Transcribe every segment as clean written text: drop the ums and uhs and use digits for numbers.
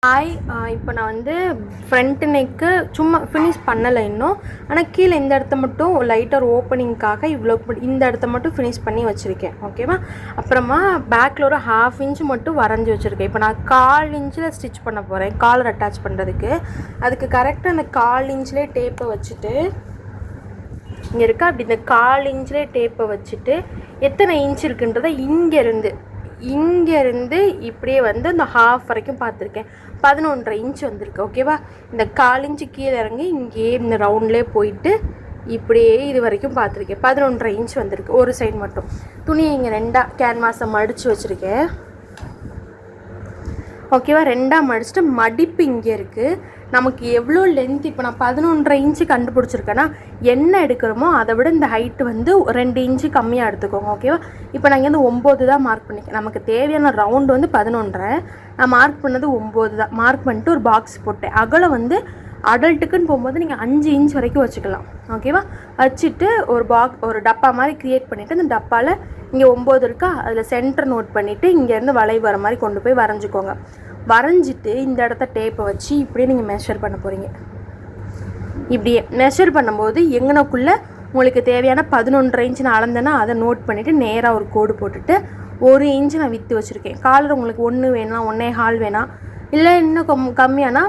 Hi. இப்போ நான் வந்து ஃப்ரண்ட் நெக்கு சும்மா ஃபினிஷ் பண்ணலை இன்னும். ஆனால் கீழே இந்த இடத்த மட்டும் லைட்டாக ஒரு ஓப்பனிங்காக இவ்வளோ இந்த இடத்த மட்டும் ஃபினிஷ் பண்ணி வச்சுருக்கேன். ஓகேவா? அப்புறமா பேக்கில் ஒரு 1/2 இன்ச் மட்டும் வரைஞ்சி வச்சுருக்கேன். இப்போ நான் 1/4 இன்ச்சில் ஸ்டிச் பண்ண போகிறேன் காலர் அட்டாச் பண்ணுறதுக்கு. அதுக்கு கரெக்டாக அந்த 1/4 இன்ச்லேயே டேப்பை வச்சுட்டு இங்கே இருக்கா அப்படி இந்த 1/4 இன்ச்லேயே டேப்பை வச்சுட்டு எத்தனை இன்ச் இருக்குன்றதை இங்கேருந்து இப்படியே வந்து இந்த 1/2 வரைக்கும் பார்த்துருக்கேன். 11.5 இன்ச் வந்திருக்கு. ஓகேவா? இந்த 1/4 இன்ச்சு கீழே இறங்கி இங்கேயே இந்த ரவுண்ட்லேயே போயிட்டு இப்படியே இது வரைக்கும் பார்த்துருக்கேன். 11.5 இன்ச் வந்திருக்கு ஒரு சைடு மட்டும். துணியை இங்கே 2 கேன்வாஸை மடித்து வச்சுருக்கேன். ஓகேவா? 2 மடிச்சுட்டு மடிப்பு இங்கே இருக்குது. நமக்கு எவ்வளோ லென்த் இப்போ நான் 11.5 இன்ச்சு கண்டுபிடிச்சிருக்கேன்னா என்ன எடுக்கிறோமோ அதை விட இந்த ஹைட்டு வந்து 2 இன்ச்சு கம்மியாக எடுத்துக்கோங்க. ஓகேவா? இப்போ நான் இங்கேருந்து 9 தான் மார்க் பண்ணிக்கேன். நமக்கு தேவையான ரவுண்டு வந்து 11.5. நான் மார்க் பண்ணது 9 தான். மார்க் பண்ணிட்டு ஒரு பாக்ஸ் போட்டேன். அகலம் வந்து அடல்ட்டுக்குன்னு போகும்போது நீங்கள் 5 இன்ச் வரைக்கும் வச்சுக்கலாம். ஓகேவா? வச்சுட்டு ஒரு டப்பா மாதிரி க்ரியேட் பண்ணிவிட்டு அந்த டப்பாவில் இங்கே 9 இருக்கா அதில் சென்டர் நோட் பண்ணிவிட்டு இங்கேருந்து வளைவு வர மாதிரி கொண்டு போய் வரைஞ்சிக்கோங்க. வரைஞ்சிட்டு இந்த இடத்த டேப்பை வச்சு இப்படியே நீங்கள் மெஷர் பண்ண போகிறீங்க. இப்படியே மெஷர் பண்ணும்போது எங்கனக்குள்ளே உங்களுக்கு தேவையான 11.5 இன்ச்சு நான் அளந்தேன்னா அதை நோட் பண்ணிவிட்டு நேராக ஒரு கோடு போட்டுட்டு 1 இன்ச்சு நான் விற்று வச்சுருக்கேன். காலர் உங்களுக்கு 1 வேணாம் 1.25 வேணாம் இல்லை இன்னும் கம்மியானா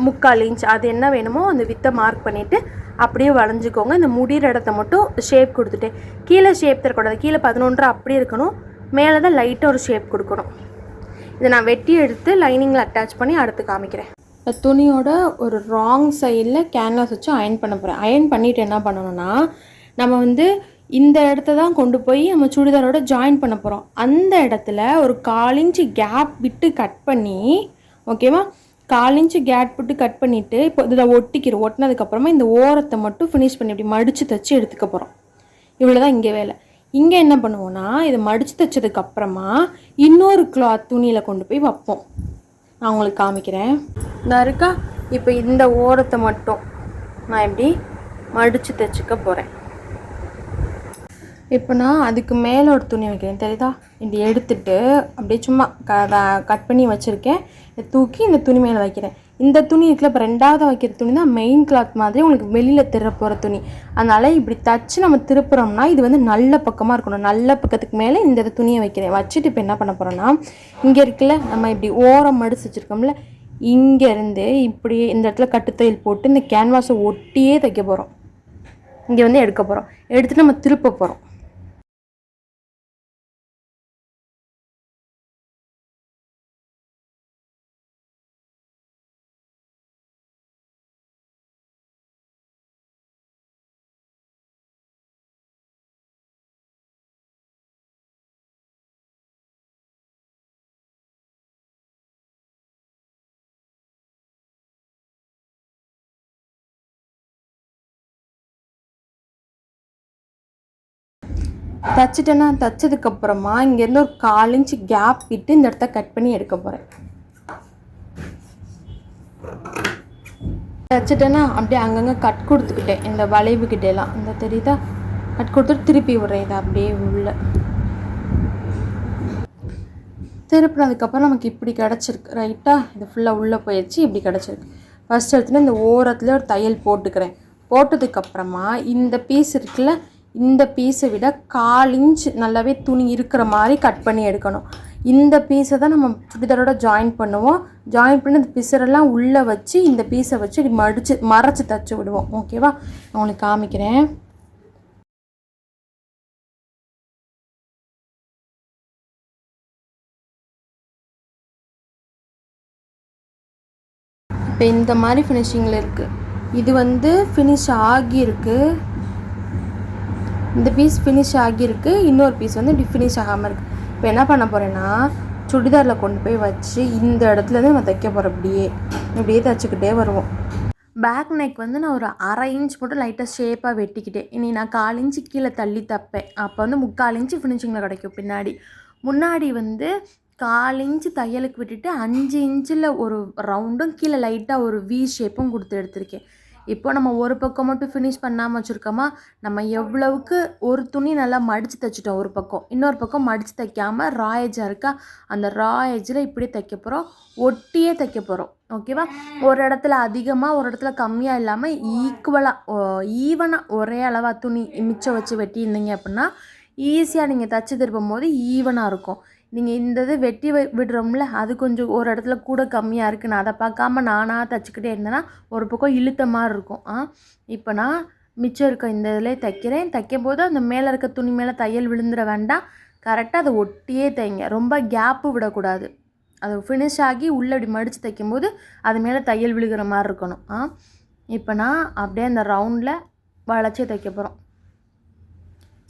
3/4 இன்ச் அது என்ன வேணுமோ அந்த வித்தை மார்க் பண்ணிவிட்டு அப்படியே வளைஞ்சிக்கோங்க. இந்த முடிகிற இடத்த மட்டும் ஷேப் கொடுத்துட்டேன். கீழே ஷேப் தரக்கூடாது. கீழே 11.5 அப்படியே இருக்கணும். மேலே தான் லைட்டாக ஒரு ஷேப் கொடுக்கணும். இதை நான் வெட்டி எடுத்து லைனிங்கில் அட்டாச் பண்ணி அடுத்து காமிக்கிறேன். துணியோட ஒரு ராங் சைடில் கேன்வாஸ் வச்சு அயன் பண்ண போகிறேன். அயன் பண்ணிவிட்டு என்ன பண்ணணும்னா நம்ம வந்து இந்த இடத்த தான் கொண்டு போய் நம்ம சுடிதாரோட ஜாயின் பண்ண போகிறோம். அந்த இடத்துல ஒரு 1/4 இன்ச்சு கேப் விட்டு கட் பண்ணி, ஓகேவா? 1/4 இன்ச்சு கேப் விட்டு கட் பண்ணிவிட்டு இப்போ இதில் ஒட்டினதுக்கப்புறமா இந்த ஓரத்தை மட்டும் ஃபினிஷ் பண்ணி இப்படி மடித்து தைச்சி எடுத்துக்க போகிறோம். இவ்வளோ தான் இங்கே வேலை. இங்கே என்ன பண்ணுவோன்னா இதை மடித்து தைச்சதுக்கப்புறமா இன்னொரு கிளாத் துணியில் கொண்டு போய் வைப்போம். நான் உங்களுக்கு காமிக்கிறேன். இந்த இருக்கா இப்போ இந்த ஓரத்தை மட்டும் நான் இப்படி மடித்து தைச்சிக்க போகிறேன். இப்போ நான் அதுக்கு மேலே ஒரு துணி வைக்கிறேன். தெரியுதா? இப்படி எடுத்துட்டு அப்படியே சும்மா கட் பண்ணி வச்சுருக்கேன். இதை தூக்கி இந்த துணி மேலே வைக்கிறேன். இந்த துணி இருக்குல்ல, இப்போ 2வது வைக்கிற துணி தான் மெயின் கிளாத் மாதிரி உங்களுக்கு வெளியில் திற போகிற துணி. அதனால் இப்படி தச்சு நம்ம திருப்புறோம்னா இது வந்து நல்ல பக்கமாக இருக்கணும். நல்ல பக்கத்துக்கு மேலே இந்த துணியை வைக்கிறேன். வச்சுட்டு இப்போ என்ன பண்ண போகிறோன்னா இங்கே இருக்குல்ல நம்ம இப்படி ஓரம் மடிச்சு வச்சுருக்கோம்ல, இங்கேருந்து இப்படியே இந்த இடத்துல கட்டுத்தையில் போட்டு இந்த கேன்வாஸை ஒட்டியே தைக்க போகிறோம். இங்கே வந்து எடுக்க போகிறோம். எடுத்துகிட்டு நம்ம திருப்ப போகிறோம். தைச்சிட்டேன்னா தைச்சதுக்கப்புறமா இங்கேருந்து ஒரு 1/4 இன்ச்சு கேப் விட்டு இந்த இடத்த கட் பண்ணி எடுக்க போகிறேன். தைச்சிட்டேன்னா அப்படியே அங்கங்கே கட் கொடுத்துக்கிட்டேன். இந்த வளைவுக்கிட்டேலாம் இந்த தெரியுதா? கட் கொடுத்துட்டு திருப்பி விட்றேன். இதை அப்படியே உள்ள திருப்பினதுக்கப்புறம் நமக்கு இப்படி கிடச்சிருக்கு. ரைட்டாக இது ஃபுல்லாக உள்ளே போயிடுச்சு. இப்படி கிடச்சிருக்கு. ஃபஸ்ட் எடுத்துகிட்டு இந்த ஓரத்தில் ஒரு தையல் போட்டுக்கிறேன். போட்டதுக்கப்புறமா இந்த பீஸ் இருக்குல்ல, இந்த பீஸை விட 1/4 இன்ச் நல்லாவே துணி இருக்கிற மாதிரி கட் பண்ணி எடுக்கணும். இந்த பீஸை தான் நம்ம சுடிதாரோட ஜாயின் பண்ணுவோம். ஜாயின் பண்ணி இந்த பிசரெல்லாம் உள்ளே வச்சு இந்த பீஸை வச்சு இப்படி மறைச்சி தைச்சி விடுவோம். ஓகேவா? நான் உங்களுக்கு காமிக்கிறேன். இப்போ இந்த மாதிரி ஃபினிஷிங்கில் இருக்குது. இது வந்து ஃபினிஷ் ஆகியிருக்கு. இந்த பீஸ் ஃபினிஷ் ஆகியிருக்கு. இன்னொரு பீஸ் வந்து ஃபினிஷ் ஆகாமல் இருக்குது. இப்போ என்ன பண்ண போகிறேன்னா சுடிதாரில் கொண்டு போய் வச்சு இந்த இடத்துலேருந்து நம்ம தைக்க போகிறோம். இப்படியே தைச்சிக்கிட்டே வருவோம். பேக் நெக் வந்து நான் ஒரு 1/2 இன்ச் மட்டும் லைட்டாக ஷேப்பாக வெட்டிக்கிட்டேன். இனி நான் 1/4 இன்ச்சு கீழே தள்ளி தைப்பேன். அப்போ வந்து 3/4 இன்ச்சு ஃபினிஷிங்கில் கிடைக்கும். முன்னாடி வந்து 1/4 இன்ச்சு தையலுக்கு விட்டுட்டு 5 இன்ச்சில் ஒரு ரவுண்டும் கீழே லைட்டாக ஒரு வி ஷேப்பும் கொடுத்து எடுத்திருக்கேன். இப்போ நம்ம ஒரு பக்கம் மட்டும் ஃபினிஷ் பண்ணாமல் வச்சுருக்கோமா, நம்ம எவ்வளவுக்கு ஒரு துணி நல்லா மடித்து தைச்சிட்டோம் ஒரு பக்கம், இன்னொரு பக்கம் மடித்து தைக்காமல் ரா எஜ்ஜாக இருக்கா, அந்த ரா எஜ்ஜில் இப்படி தைக்க போகிறோம், ஒட்டியே தைக்க போகிறோம். ஓகேவா? ஒரு இடத்துல அதிகமாக ஒரு இடத்துல கம்மியாக இல்லாமல் ஈக்குவலாக ஈவனாக ஒரே அளவாக துணி மிச்சம் வச்சு வெட்டியிருந்தீங்க அப்படின்னா ஈஸியாக நீங்கள் தச்சு திருப்பும் போது ஈவனாக இருக்கும். நீங்கள் இந்த இது வெட்டி விடுறோம்ல, அது கொஞ்சம் ஒரு இடத்துல கூட கம்மியாக இருக்குது, நான் அதை பார்க்காம நானாக தைச்சிக்கிட்டே இருந்தேன்னா ஒரு பக்கம் இழுத்த மாதிரி இருக்கும். இப்போ நான் மிச்சம் இருக்க இந்த இதில் தைக்கிறேன். தைக்கும் போது அந்த மேலே இருக்க துணி மேலே தையல் விழுந்துட வேண்டாம், கரெக்டாக அதை ஒட்டியே தைங்க, ரொம்ப கேப்பு விடக்கூடாது. அது ஃபினிஷ் ஆகி உள்ளே அப்படி மடித்து தைக்கும்போது அது மேலே தையல் விழுகிற மாதிரி இருக்கணும். இப்போ நான் அப்படியே அந்த ரவுண்டில் வளைச்சி தைக்க போகிறோம்.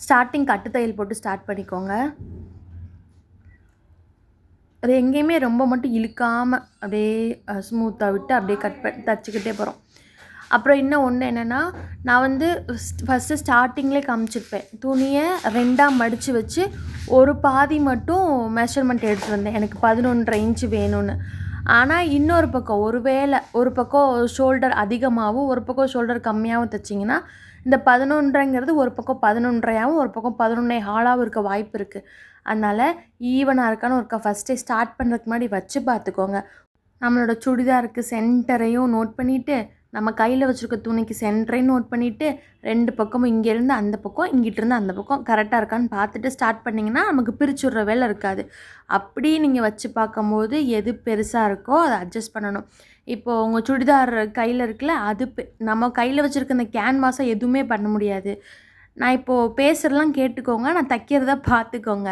ஸ்டார்டிங் கட்டு தையல் போட்டு ஸ்டார்ட் பண்ணிக்கோங்க. அது எங்கேயுமே ரொம்ப மட்டும் இழுக்காமல் அப்படியே ஸ்மூத்தாக விட்டு அப்படியே தச்சுக்கிட்டே போகிறோம். அப்புறம் இன்னும் ஒன்று என்னென்னா, நான் வந்து ஃபஸ்ட்டு ஸ்டார்டிங்லேயே காமிச்சிருப்பேன், துணியை 2ஆக மடித்து வச்சு ஒரு பாதி மட்டும் மெஷர்மெண்ட் எடுத்துகிட்டு வந்தேன், எனக்கு 11.5 இன்ச்சு வேணும்னு. ஆனால் இன்னொரு பக்கம் ஒருவேளை ஒரு பக்கம் ஷோல்டர் அதிகமாகவும் ஒரு பக்கம் ஷோல்டர் கம்மியாகவும் தைச்சிங்கன்னா இந்த 11.5ங்கிறது ஒரு பக்கம் 11.5ஆகவும் ஒரு பக்கம் 11.25ஆகவும் இருக்க வாய்ப்பு இருக்குது. அதனால் ஈவனாக இருக்கான்னு ஒருக்கா ஃபஸ்ட்டே ஸ்டார்ட் பண்ணுறதுக்கு முன்னாடி வச்சு பார்த்துக்கோங்க. நம்மளோட சுடிதாருக்கு சென்டரையும் நோட் பண்ணிவிட்டு, நம்ம கையில் வச்சுருக்க துணிக்கு சென்டரையும் நோட் பண்ணிவிட்டு, 2 பக்கமும் இங்கேருந்து அந்த பக்கம் இங்கிட்டிருந்து அந்த பக்கம் கரெக்டாக இருக்கான்னு பார்த்துட்டு ஸ்டார்ட் பண்ணிங்கன்னா நமக்கு பிரிச்சு விட்ற வேலை இருக்காது. அப்படி நீங்கள் வச்சு பார்க்கும்போது எது பெருசாக இருக்கோ அதை அட்ஜஸ்ட் பண்ணணும். இப்போது உங்கள் சுடிதார் கையில் இருக்குல்ல, அது நம்ம கையில் வச்சுருக்க இந்த கேன்வாஸை எதுவுமே பண்ண முடியாது. நான் இப்போது பேசுகிறதெல்லாம் கேட்டுக்கோங்க, நான் தைக்கிறத பார்த்துக்கோங்க.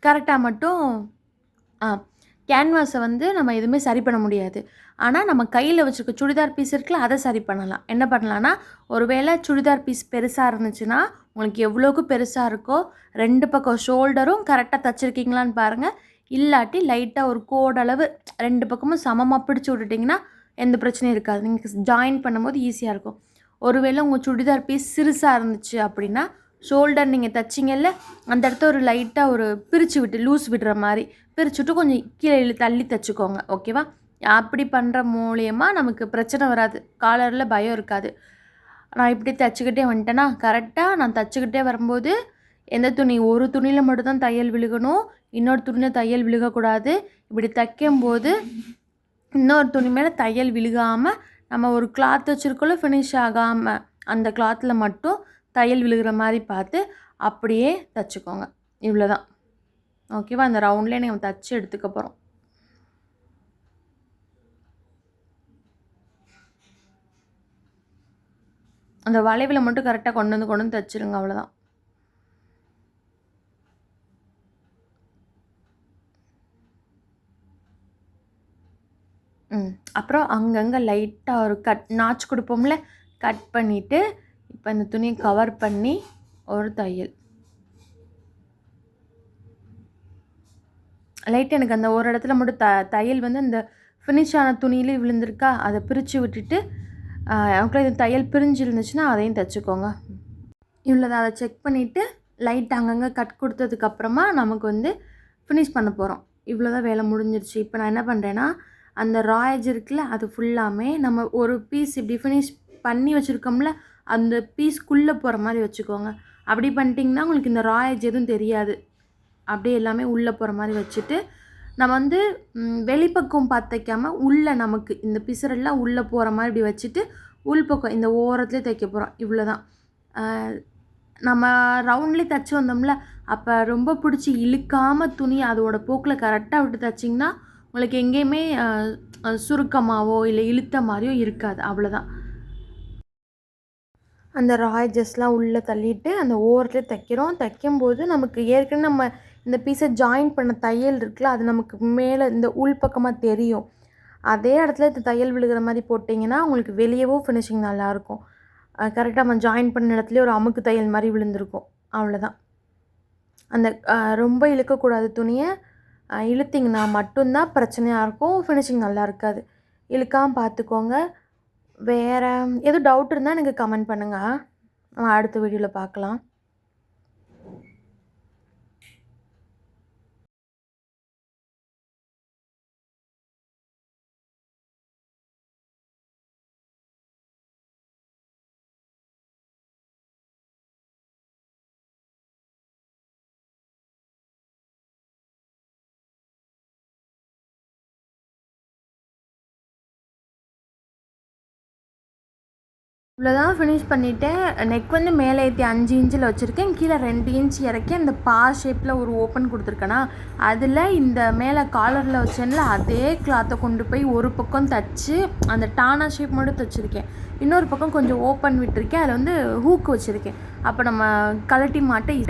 கரெக்டாக மட்டும் கேன்வாஸை வந்து நம்ம எதுவுமே சரி பண்ண முடியாது. ஆனால் நம்ம கையில் வச்சுருக்க சுடிதார் பீஸ் இருக்குல்ல, அதை சரி பண்ணலாம். என்ன பண்ணலான்னா, ஒரு வேளை சுடிதார் பீஸ் பெருசாக இருந்துச்சுன்னா உங்களுக்கு எவ்வளோக்கு பெருசாக இருக்கோ 2 பக்கம் ஷோல்டரும் கரெக்டாக தைச்சிருக்கீங்களான்னு பாருங்கள். இல்லாட்டி லைட்டாக ஒரு கோடளவு 2 பக்கமும் சமமாக பிடிச்சி விட்டுட்டிங்கன்னா எந்த பிரச்சனையும் இருக்காது. நீங்கள் ஜாயின் பண்ணும்போது ஈஸியாக இருக்கும். ஒருவேளை உங்கள் சுடிதார் பீஸ் சிறுசாக இருந்துச்சு அப்படின்னா, ஷோல்டர் நீங்கள் தைச்சிங்கல்ல, அந்த இடத்த ஒரு லைட்டாக ஒரு பிரித்து விட்டு லூஸ் விடுற மாதிரி பிரிச்சுட்டு கொஞ்சம் கீழே தள்ளி தைச்சிக்கோங்க. ஓகேவா? அப்படி பண்ணுற மூலியமா நமக்கு பிரச்சனை வராது, காலரில் பயம் இருக்காது. நான் இப்படி தைச்சிக்கிட்டே வந்துட்டேன்னா கரெக்டாக நான் தைச்சிக்கிட்டே வரும்போது எந்த துணி ஒரு துணியில் மட்டும்தான் தையல் விழுகணும், இன்னொரு துணியில் தையல் விழுகக்கூடாது. இப்படி தைக்கும்போது இன்னொரு துணி மேலே தையல் விழுகாமல் நம்ம ஒரு கிளாத் வச்சுருக்கோள்ள ஃபினிஷ் ஆகாமல் அந்த கிளாத்தில் மட்டும் தையல் விழுகிற மாதிரி பார்த்து அப்படியே தைச்சிக்கோங்க. இவ்வளோ தான். ஓகேவா? அந்த ரவுண்ட்லேயே நம்ம தைச்சி எடுத்துக்க போகிறோம். அந்த வளைவில் மட்டும் கரெக்டாக கொண்டு வந்து தைச்சிருங்க. அவ்வளோதான். அப்புறம் அங்கங்கே லைட்டாக ஒரு நாச் கொடுப்போம்ல, கட் பண்ணிவிட்டு இப்போ இந்த துணியை கவர் பண்ணி ஒரு தையல். லைட்டாக எனக்கு அந்த ஒரு இடத்துல மட்டும் தையல் வந்து அந்த ஃபினிஷ் ஆன துணியிலே விழுந்திருக்கா, அதை பிரித்து விட்டுட்டு அவங்களுக்குள்ள இது தையல் பிரிஞ்சு இருந்துச்சுன்னா அதையும் தைச்சிக்கோங்க. இவ்வளோதான். அதை செக் பண்ணிவிட்டு லைட் அங்கங்கே கட் கொடுத்ததுக்கப்புறமா நமக்கு வந்து ஃபினிஷ் பண்ண போகிறோம். இவ்வளோ தான் வேலை முடிஞ்சிருச்சு. இப்போ நான் என்ன பண்ணுறேன்னா, அந்த ரா எட்ஜ் இருக்குல்ல, அது ஃபுல்லாமே நம்ம ஒரு பீஸ் இப்படி ஃபினிஷ் பண்ணி வச்சுருக்கோம்ல, அந்த பீஸ்க்குள்ளே போகிற மாதிரி வச்சுக்கோங்க. அப்படி பண்ணிட்டிங்கன்னா உங்களுக்கு இந்த ரா எட்ஜ் எதுவும் தெரியாது. அப்படியே எல்லாமே உள்ளே போகிற மாதிரி வச்சுட்டு, நம்ம வந்து வெளிப்பக்கம் பார்த்து தைக்காமல் உள்ளே நமக்கு இந்த பிசுரெல்லாம் உள்ளே போகிற மாதிரி இப்படி வச்சுட்டு உள்பக்கம் இந்த ஓரத்துலேயே தைக்க போகிறோம். இவ்வளோ தான். நம்ம ரவுண்ட்லேயே தைச்சி வந்தோம்ல, அப்போ ரொம்ப பிடிச்சி இழுக்காமல் துணி அதோட போக்கில் கரெக்டாக விட்டு தைச்சிங்கன்னா உங்களுக்கு எங்கேயுமே சுருக்கமாகவோ இல்லை இழுத்த மாதிரியோ இருக்காது. அவ்வளோதான். அந்த ரா எட்ஜஸ்லாம் உள்ளே தள்ளிட்டு அந்த ஓரத்துலேயே தைக்கிறோம். தைக்கும்போது நமக்கு ஏற்கனவே நம்ம இந்த பீஸை ஜாயின் பண்ண தையல் இருக்குல்ல, அது நமக்கு மேலே இந்த உள் பக்கமாக தெரியும். அதே இடத்துல இந்த தையல் விழுகிற மாதிரி போட்டிங்கன்னா உங்களுக்கு வெளியவும் ஃபினிஷிங் நல்லாயிருக்கும். கரெக்டாக நம்ம ஜாயின் பண்ண இடத்துலேயே ஒரு அமுக்கு தையல் மாதிரி விழுந்திருக்கும். அவ்வளோதான். அந்த ரொம்ப இழுக்கக்கூடாது துணியை. இழுத்திங்கன்னா மட்டும்தான் பிரச்சனையாக இருக்கும், ஃபினிஷிங் நல்லா இருக்காது. இழுக்காமல் பார்த்துக்கோங்க. வேறு எதுவும் டவுட் இருந்தால் எனக்கு கமெண்ட் பண்ணுங்கள். நம்ம அடுத்த வீடியோவில் பார்க்கலாம். இவ்வளோதான் ஃபினிஷ் பண்ணிவிட்டேன். நெக் வந்து மேலே ஏற்றி 5 இன்ச்சில் வச்சுருக்கேன், கீழே 2 இன்ச் இறக்கி அந்த பா ஷேப்பில் ஒரு ஓப்பன் கொடுத்துருக்கேனா, அதில் இந்த மேலே காலரில் வச்சேன்ல அதே கிளாத்தை கொண்டு போய் ஒரு பக்கம் தைச்சி அந்த டானா ஷேப் மட்டும் தைச்சிருக்கேன், இன்னொரு பக்கம் கொஞ்சம் ஓப்பன் விட்டுருக்கேன், அதில் வந்து ஹூக் வச்சுருக்கேன். அப்போ நம்ம கழட்டி மாட்ட